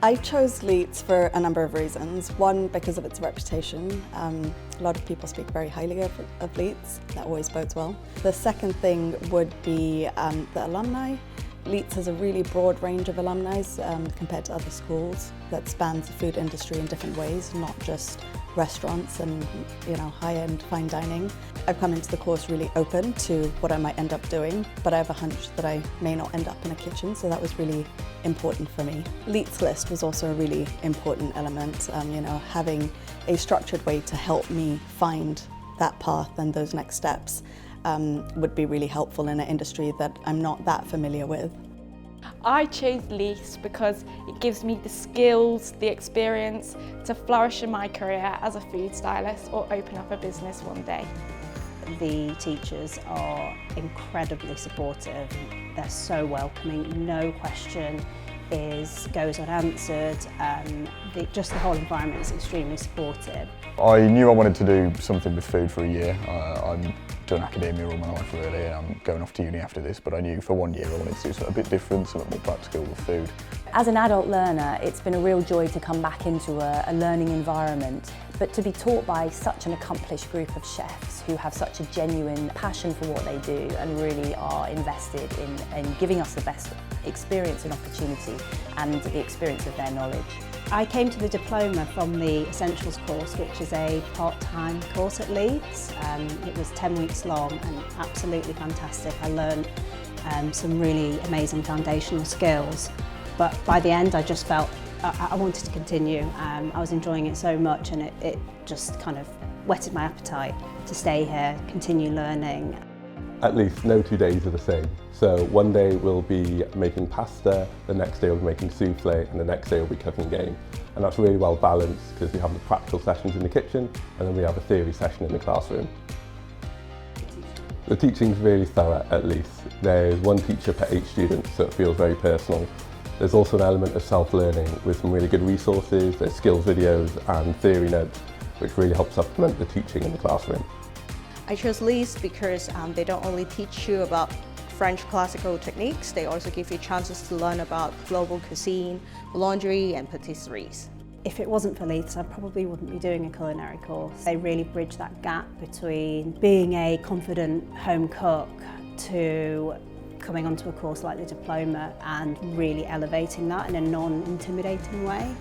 I chose Leiths for a number of reasons. One, because of its reputation. A lot of people speak very highly of Leiths. That always bodes well. The second thing would be the alumni. Leiths has a really broad range of alumni compared to other schools that spans the food industry in different ways, not just restaurants and high-end fine dining. I've come into the course really open to what I might end up doing, but I have a hunch that I may not end up in a kitchen, so that was really important for me. Leiths list was also a really important element, having a structured way to help me find that path and those next steps would be really helpful in an industry that I'm not that familiar with. I chose Leith because it gives me the skills, the experience to flourish in my career as a food stylist or open up a business one day. The teachers are incredibly supportive. They're so welcoming. No question goes unanswered. Just the whole environment is extremely supportive. I knew I wanted to do something with food for a year. I'm done academia all my life really, and I'm going off to uni after this, but I knew for 1 year I wanted to do something a bit different, something more practical with food. As an adult learner, it's been a real joy to come back into a learning environment, but to be taught by such an accomplished group of chefs who have such a genuine passion for what they do and really are invested in giving us the best experience and opportunity and the experience of their knowledge. I came to the diploma from the Essentials course, which is a part-time course at Leiths. It was 10 weeks long and absolutely fantastic. I learned some really amazing foundational skills, but by the end I just felt I wanted to continue. I was enjoying it so much, and it just kind of whetted my appetite to stay here, continue learning. At least no 2 days are the same. So one day we'll be making pasta, the next day we'll be making souffle, and the next day we'll be cooking game. And that's really well balanced because we have the practical sessions in the kitchen and then we have a theory session in the classroom. The teaching's really thorough at Leith. There's one teacher per 8 students, so it feels very personal. There's also an element of self-learning with some really good resources, there's skills videos and theory notes, which really help supplement the teaching in the classroom. I chose Leith because they don't only teach you about French classical techniques, they also give you chances to learn about global cuisine, laundry and patisseries. If it wasn't for Leiths, I probably wouldn't be doing a culinary course. They really bridge that gap between being a confident home cook to coming onto a course like the diploma and really elevating that in a non-intimidating way.